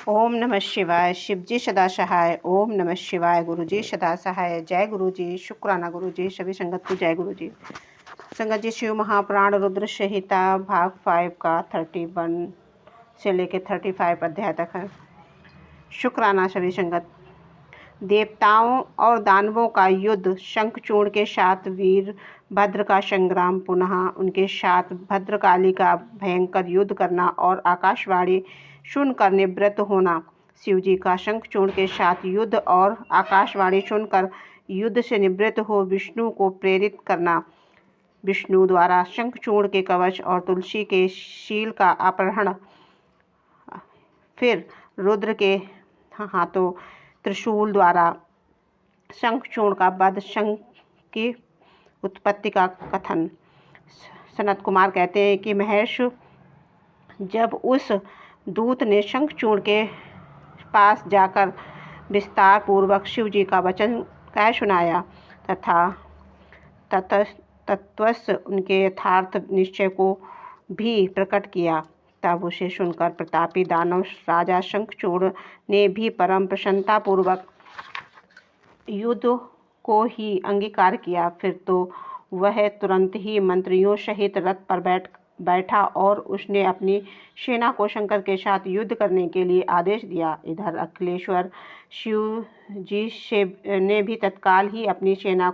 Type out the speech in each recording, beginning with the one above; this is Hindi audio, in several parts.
ओम नमः शिवाय। शिवजी सदा सहाय। ओम नमः शिवाय। गुरुजी सदा सहाय। जय गुरुजी। शुक्राना गुरुजी। सभी संगत को जय गुरुजी। संगत जी, शिव महापुराण रुद्र संहिता भाग 5 का 31 से लेकर 35 अध्याय तक है। शुक्राना सभी संगत। देवताओं और दानवों का युद्ध, शंखचूड़ के साथ वीरभद्र का संग्राम, पुनः उनके साथ भद्रकाली का भयंकर युद्ध करना और आकाशवाणी सुनकर निवृत्त होना। शिवजी का शंखचूड़ के साथ युद्ध और आकाशवाणी सुनकर युद्ध से निवृत्त हो विष्णु को प्रेरित करना। विष्णु द्वारा शंखचूड़ के कवच और तुलसी के शील का अपहरण। फिर रुद्र के हाथों त्रिशूल द्वारा शंखचूड़ का वध। शंख की उत्पत्ति का कथन। सनत कुमार कहते हैं कि महर्षि, जब उस दूत ने शंखचूड़ के पास जाकर विस्तार पूर्वक शिव जी का वचन कह सुनाया तथा तत्वश उनके यथार्थ निश्चय को भी प्रकट किया, तब उसे सुनकर प्रतापी दानव राजा शंखचूड़ ने भी परम प्रसन्नता पूर्वक युद्ध को ही अंगीकार किया। फिर तो वह तुरंत ही मंत्रियों सहित रथ पर बैठा और उसने अपनी सेना को शंकर के साथ युद्ध करने के लिए आदेश दिया। इधर अखिलेश्वर शिव जी ने भी तत्काल ही अपनी सेना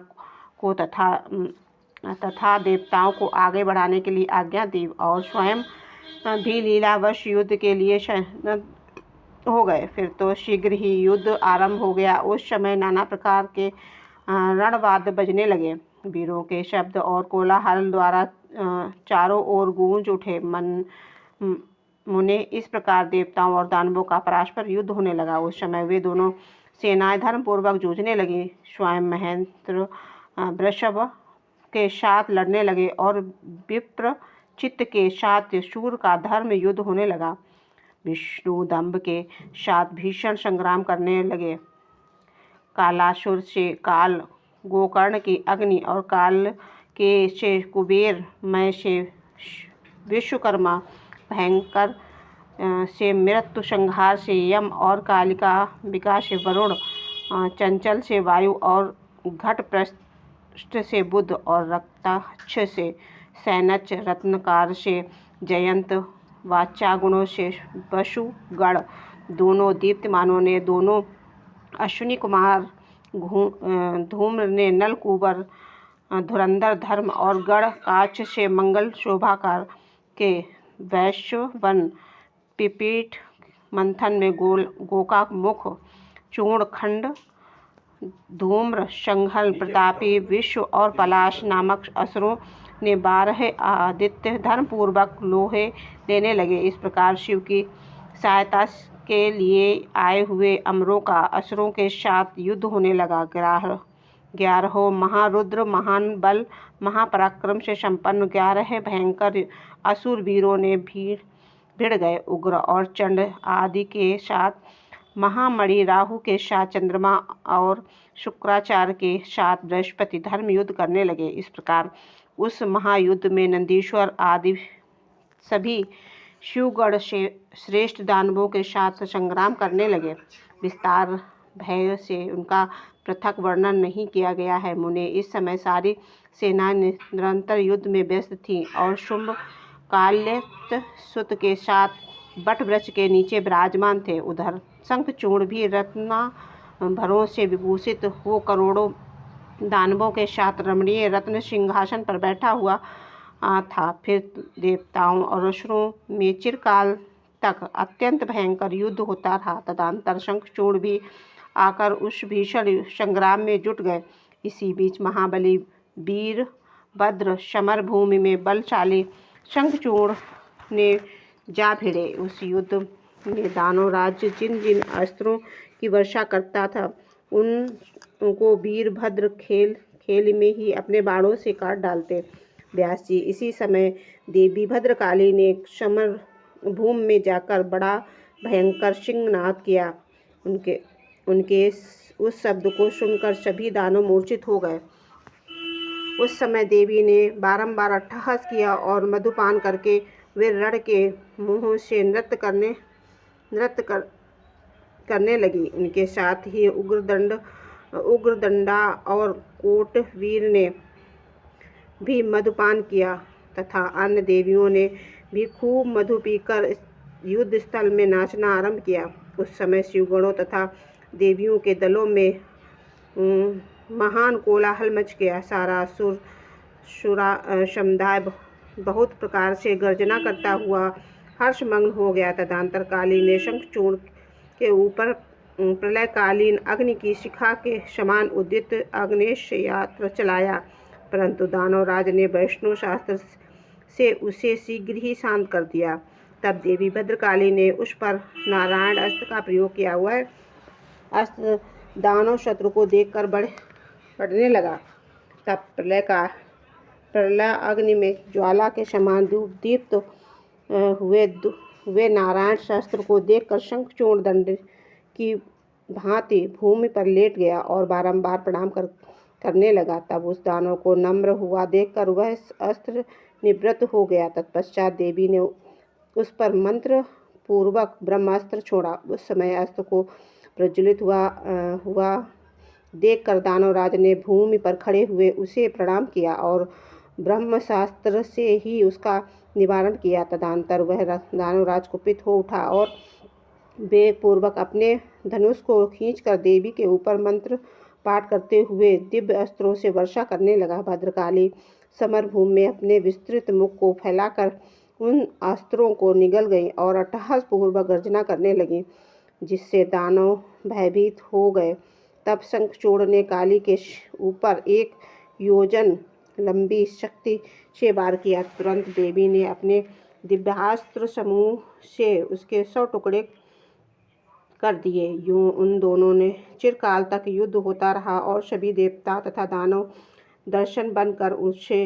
को तथा देवताओं को आगे बढ़ाने के लिए आज्ञा दी और स्वयं भी लीलावश युद्ध के लिए हो गए। फिर तो शीघ्र ही युद्ध आरंभ हो गया। उस समय नाना प्रकार के रणवाद्य बजने लगे। वीरों के शब्द और कोलाहल द्वारा चारों ओर गूंज उठे। मुने इस प्रकार देवताओं और दानवों का परस्पर युद्ध होने लगा। उस समय वे दोनों सेनाएं धर्मपूर्वक जूझने लगी। स्वयं महेंद्र वृषभ के साथ लड़ने लगे और विप्र चित्त के साथ शूर का धर्म युद्ध होने लगा। विष्णु दंभ के साथ भीषण संग्राम करने लगे। कालासुर से काल, गोकर्ण की अग्नि और काल के से कुबेर, मय से विश्वकर्मा, भयंकर से मृत्यु, संहार से यम और कालिका विका से वरुण, चंचल से वायु और घटप्रस्थ से बुध और रक्ताक्ष से सैनच, रत्नकार से जयंत, वाचागुणों से वसुगण, दोनों दीप्तिमानों ने दोनों अश्विनी कुमार, धूम्र ने नलकूबर, धुरंधर धर्म और गढ़ काच से मंगल शोभाकार के वैश्यवन, पिपीठ मंथन में गोका मुख, चूर्णखंड, धूम्र, संघल, प्रतापी, विश्व और पलाश नामक असुरों ने 12 आदित्य धर्मपूर्वक लोहे लेने लगे। इस प्रकार शिव की सहायता के लिए आए हुए अमरों का असुरों के साथ युद्ध होने लगा। 11 महारुद्र, महान बल, महापराक्रम से संपन्न 11 भयंकर असुर वीरों ने भिड़ गए। उग्र और चंड आदि के साथ, महामणि राहु के साथ चंद्रमा और शुक्राचार्य के साथ बृहस्पति धर्म युद्ध करने लगे। इस प्रकार उस महायुद्ध में नंदीश्वर आदि सभी शिवगढ़ से श्रेष्ठ दानवों के साथ संग्राम करने लगे। विस्तार भय से उनका पृथक वर्णन नहीं किया गया है। मुने, इस समय सारी सेनाएं निरंतर युद्ध में व्यस्त थीं और शुंभ काल्यसुत के साथ बट वृक्ष के नीचे विराजमान थे। उधर शंखचूड़ भी रत्नाभरणों से विभूषित हो करोड़ों दानवों के साथ रमणीय रत्न सिंहासन पर बैठा हुआ था। फिर देवताओं और असुरों में चिरकाल तक अत्यंत भयंकर युद्ध होता रहा। तदंतर शंखचूड़ भी आकर उस भीषण संग्राम में जुट गए। इसी बीच महाबली वीरभद्र समर भूमि में बलशाली शंखचूड़ ने जा भिड़े। उस युद्ध में दानव राज्य जिन जिन अस्त्रों की वर्षा करता था, उनको वीरभद्र खेल में ही अपने बाणों से काट डालते। व्यास जी, इसी समय देवी भद्रकाली ने समर भूमि में जाकर बड़ा भयंकर सिंहनाद किया। उनके उस शब्द को सुनकर सभी दानव मूर्छित हो गए। उस समय देवी ने बारंबार अट्टहास किया और मधुपान करके वे रण के मुंह से नृत्य करने लगी। उनके साथ ही उग्रदंडा और कोटवीर ने भी मधुपान किया तथा अन्य देवियों ने भी खूब मधु पीकर युद्ध स्थल में नाचना आरंभ किया। उस समय शिवगणों तथा देवियों के दलों में महान कोलाहल मच गया। सारा समुदाय बहुत प्रकार से गर्जना करता हुआ हर्षमग्न हो गया। तदनंतर काली ने शंखचूड़ के ऊपर प्रलयकालीन अग्नि की शिखा के समान उद्यत अग्निशयास्त्र चलाया, परंतु दानवराज ने वैष्णव शास्त्र से उसे शीघ्र ही शांत कर दिया। तब देवी भद्रकाली ने उस पर नारायण अस्त्र का प्रयोग किया। वह अस्त्र दानव शत्रु को देखकर बढ़ने लगा। तब प्रलय अग्नि में ज्वाला के समान दीप्त हुए नारायण शस्त्र को देखकर शंखचूड़ दंड की भांति भूमि पर लेट गया और बारंबार प्रणाम करने लगा। तब उस दानव को नम्र हुआ देखकर वह अस्त्र निवृत्त हो गया। तत्पश्चात देवी ने उस पर मंत्र पूर्वक ब्रह्मास्त्र छोड़ा। उस समय अस्त्र को प्रज्वलित हुआ देखकर दानवराज ने भूमि पर खड़े हुए उसे प्रणाम किया और ब्रह्मशास्त्र से ही उसका निवारण किया। तदनंतर वह दानवराज कुपित हो उठा और वेगपूर्वक अपने धनुष को खींचकर देवी के ऊपर मंत्र पाठ करते हुए दिव्य अस्त्रों से वर्षा करने लगा। भद्रकाली समरभूमि में अपने विस्तृत मुख को फैलाकर उन अस्त्रों को निगल गई और अट्टहास पूर्वक गर्जना करने लगी, जिससे दानव भयभीत हो गए। तब शंखचूड़ ने काली के ऊपर 1 योजन लंबी शक्ति से वार किया। तुरंत देवी ने अपने दिव्यास्त्र समूह से उसके 100 टुकड़े कर दिए। यूं उन दोनों ने चिरकाल तक युद्ध होता रहा और सभी देवता तथा दानव दर्शन बनकर उसे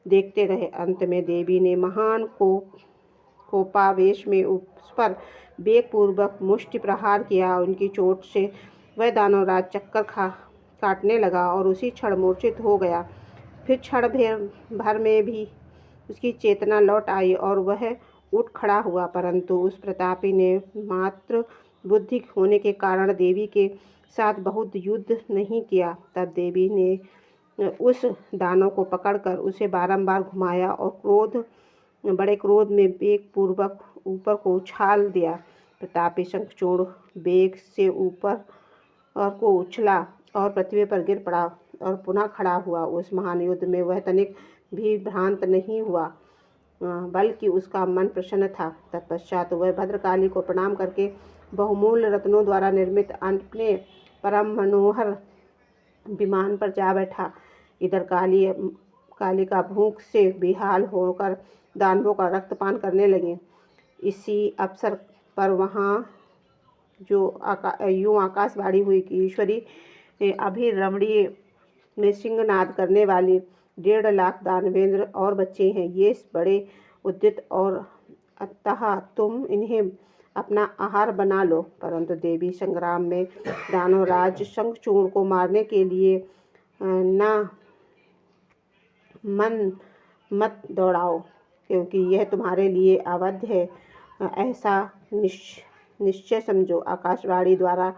देखते रहे। अंत में देवी ने महान कोपावेश में उस पर वेगपूर्वक मुष्टि प्रहार किया। उनकी चोट से वह दानवराज चक्कर काटने लगा और उसी क्षण मूर्छित हो गया। फिर क्षण भर में भी उसकी चेतना लौट आई और वह उठ खड़ा हुआ, परंतु उस प्रतापी ने मात्र बुद्धि होने के कारण देवी के साथ बहुत युद्ध नहीं किया। तब देवी ने उस दानव को पकड़कर उसे बारंबार घुमाया और बड़े क्रोध में वेगपूर्वक ऊपर को उछाल दिया। प्रतापी शंखचूड़ वेग से ऊपर को उछला और पृथ्वी पर गिर पड़ा और पुनः खड़ा हुआ। उस महान युद्ध में वह तनिक भी भ्रांत नहीं हुआ, बल्कि उसका मन प्रसन्न था। तत्पश्चात वह भद्रकाली को प्रणाम करके बहुमूल्य रत्नों द्वारा निर्मित अपने परम मनोहर विमान पर जा बैठा। इधर काली का भूख से बेहाल होकर दानवों का रक्तपान करने लगे। इसी अवसर पर वहाँ यूं आकाशवाणी हुई कि ईश्वरी अभिरमणीय में सिंहनाद करने वाली 1.5 लाख दानवेंद्र और बच्चे हैं। ये बड़े उद्यत और अतः तुम इन्हें अपना आहार बना लो। परंतु देवी संग्राम में दानवराज शंखचूड़ को मारने के लिए न मन मत दौड़ाओ, क्योंकि यह तुम्हारे लिए अवध है, ऐसा निश्चय समझो। आकाशवाणी द्वारा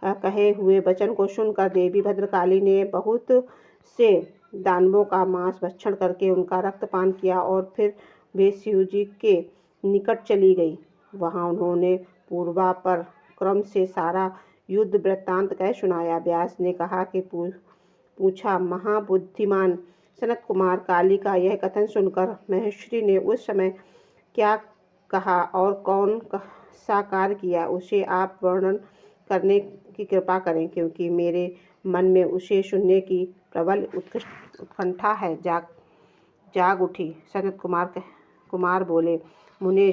कहे हुए वचन को सुनकर देवी भद्रकाली ने बहुत से दानवों का मांस भक्षण करके उनका रक्तपान किया और फिर वे शिवजी के निकट चली गई। वहां उन्होंने पूर्वापर क्रम से सारा युद्ध वृत्तांत कह सुनाया। व्यास ने कहा कि पूछा, महाबुद्धिमान सनत कुमार, काली का यह कथन सुनकर महेश्वरी ने उस समय क्या कहा और कौन सा कार्य किया, उसे आप वर्णन करने की कृपा करें, क्योंकि मेरे मन में उसे सुनने की प्रबल उत्कंठा है। जाग उठी। सनत कुमार बोले, मुने,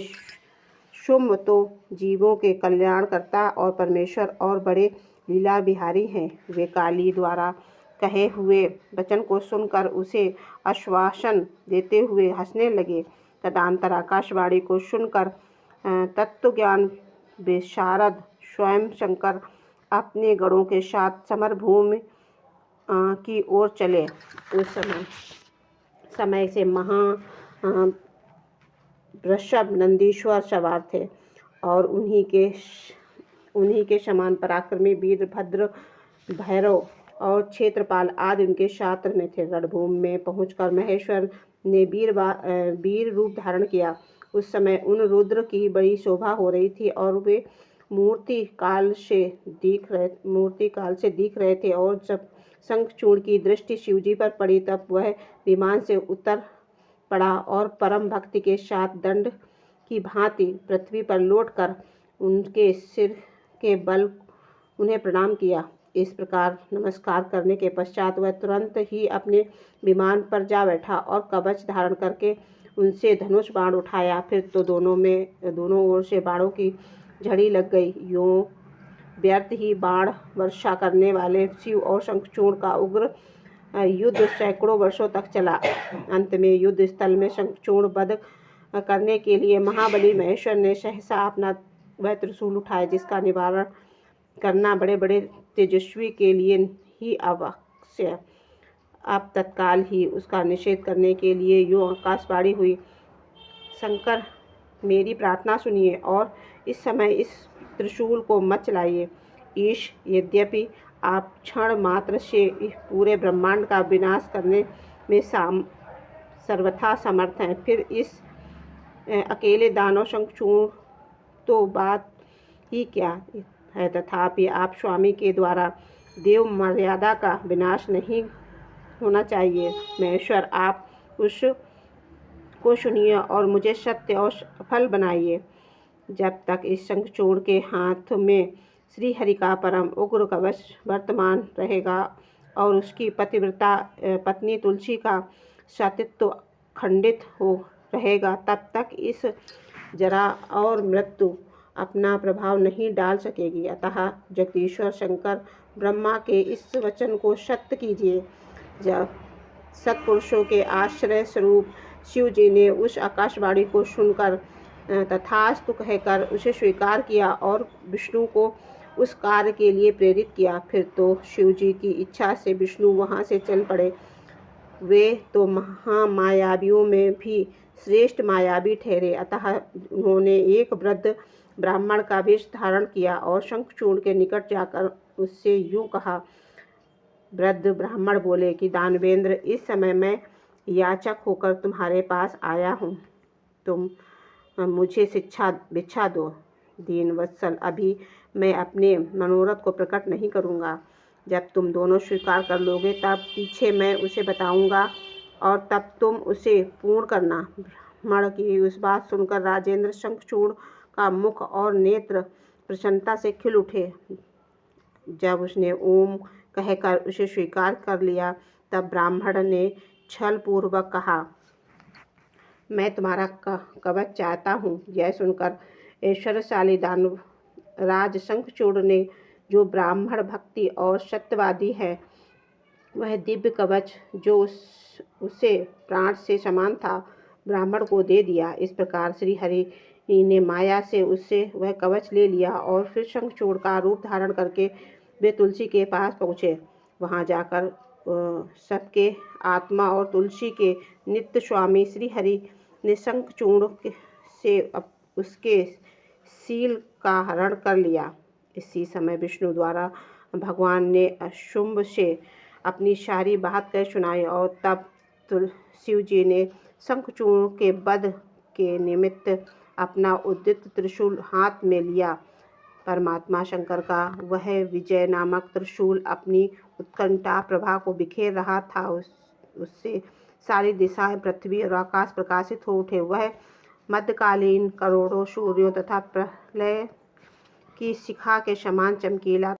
शुम्भ तो जीवों के कल्याणकर्ता और परमेश्वर और बड़े लीला बिहारी हैं। वे काली द्वारा कहे हुए वचन को सुनकर उसे आश्वासन देते हुए हंसने लगे। तदनंतर आकाशवाणी को सुनकर तत्वज्ञान विशारद स्वयं शंकर अपने गणों के साथ समरभूमि की ओर चले। उस समय से वृषभ नंदीश्वर सवार थे और उन्हीं के उन्हीं के समान पराक्रमी वीरभद्र, भैरव और क्षेत्रपाल आदि उनके छात्र में थे। रणभूमि में पहुंचकर महेश्वर ने वीर रूप धारण किया। उस समय उन रुद्र की बड़ी शोभा हो रही थी और वे मूर्ति काल से दिख रहे थे। और जब शंखचूड़ की दृष्टि शिवजी पर पड़ी तब वह विमान से उतर पड़ा और परम भक्ति के साथ दंड की भांति पृथ्वी पर लौटकर उनके सिर के बल उन्हें प्रणाम किया। इस प्रकार नमस्कार करने के पश्चात वह तुरंत ही अपने विमान पर जा बैठा और कवच धारण करके उनसे धनुष बाण उठाया। फिर तो दोनों ओर से बाणों की झड़ी लग गई। यूं व्यर्थ ही बाण वर्षा करने वाले शिव और शंखचूड़ का उग्र युद्ध सैकड़ों वर्षों तक चला। अंत में युद्ध स्थल में शंखचूड़ वध करने के लिए महाबली महेश्वर ने सहसा अपना वह त्रिशूल उठाया, जिसका निवारण करना बड़े बड़े तेजस्वी के लिए ही आवश्यक। अब तत्काल ही उसका निषेध करने के लिए यूं आकाशवाणी हुई, शंकर मेरी प्रार्थना सुनिए और इस समय इस त्रिशूल को मत चलाइए। ईश, यद्यपि आप क्षण मात्र से पूरे ब्रह्मांड का विनाश करने में सर्वथा समर्थ हैं, फिर इस अकेले दानव शंखचूड़ तो बात ही क्या है। तथापि आप स्वामी के द्वारा देव मर्यादा का विनाश नहीं होना चाहिए। महेश्वर, आप उसको सुनिए और मुझे सत्य और सफल बनाइए। जब तक इस शंखचूड़ के हाथ में श्री हरि का परम उग्र कवच वर्तमान रहेगा और उसकी पतिव्रता पत्नी तुलसी का सतीत्व खंडित हो रहेगा, तब तक इस जरा और मृत्यु अपना प्रभाव नहीं डाल सकेगी। अतः जगदीश्वर शंकर ब्रह्मा के इस वचन को सत्य कीजिए। जब सत्पुरुषों के आश्रय स्वरूप शिव जी ने उस आकाशवाणी को सुनकर तथास्तु कहकर उसे स्वीकार किया और विष्णु को उस कार्य के लिए प्रेरित किया। फिर तो शिव जी की इच्छा से विष्णु वहाँ से चल पड़े। वे तो महामायावियों में भी श्रेष्ठ मायावी ठहरे। अतः उन्होंने एक वृद्ध ब्राह्मण का वेश धारण किया और शंखचूड़ के निकट जाकर उससे यूं कहा। वृद्ध ब्राह्मण बोले कि दानवेंद्र, इस समय मैं याचक होकर तुम्हारे पास आया हूँ, तुम मुझे भिक्षा दो। दीन वत्सल, अभी मैं अपने मनोरथ को प्रकट नहीं करूँगा। जब तुम दोनों स्वीकार कर लोगे तब पीछे मैं उसे बताऊँगा और तब तुम उसे पूर्ण करना। ब्राह्मण की उस बात सुनकर राजेंद्र शंखचूड़ का मुख और नेत्र प्रसन्नता से खिल उठे। जब उसने ओम कहकर उसे स्वीकार कर लिया तब ब्राह्मण ने छल पूर्वक कहा, मैं तुम्हारा कवच चाहता हूँ। यह सुनकर ऐश्वर्यशाली दानवराज शंखचूड़ ने, जो ब्राह्मण भक्ति और सत्यवादी है, वह दिव्य कवच जो उसे प्राण से समान था ब्राह्मण को दे दिया। इस प्रकार श्री हरि ने माया से उससे वह कवच ले लिया और फिर शंखचूड़ का रूप धारण करके वे तुलसी के पास पहुँचे। वहाँ जाकर सबके आत्मा और तुलसी के नित्य स्वामी श्री हरि ने शंखचूड़ से उसके शील का हरण कर लिया। इसी समय विष्णु द्वारा भगवान ने अशुंभ से अपनी सारी बात कह सुनाई और तब शिव जी ने शंखचूड़ के वध के निमित्त अपना उद्यत त्रिशूल हाथ में लिया। परमात्मा शंकर का वह विजय नामक त्रिशूल अपनी उत्कंठा प्रभा को बिखेर रहा था। उससे सारी दिशाएं, पृथ्वी और आकाश प्रकाशित हो उठे। वह मध्यकालीन करोड़ों सूर्यों तथा प्रलय की शिखा के समान चमकीला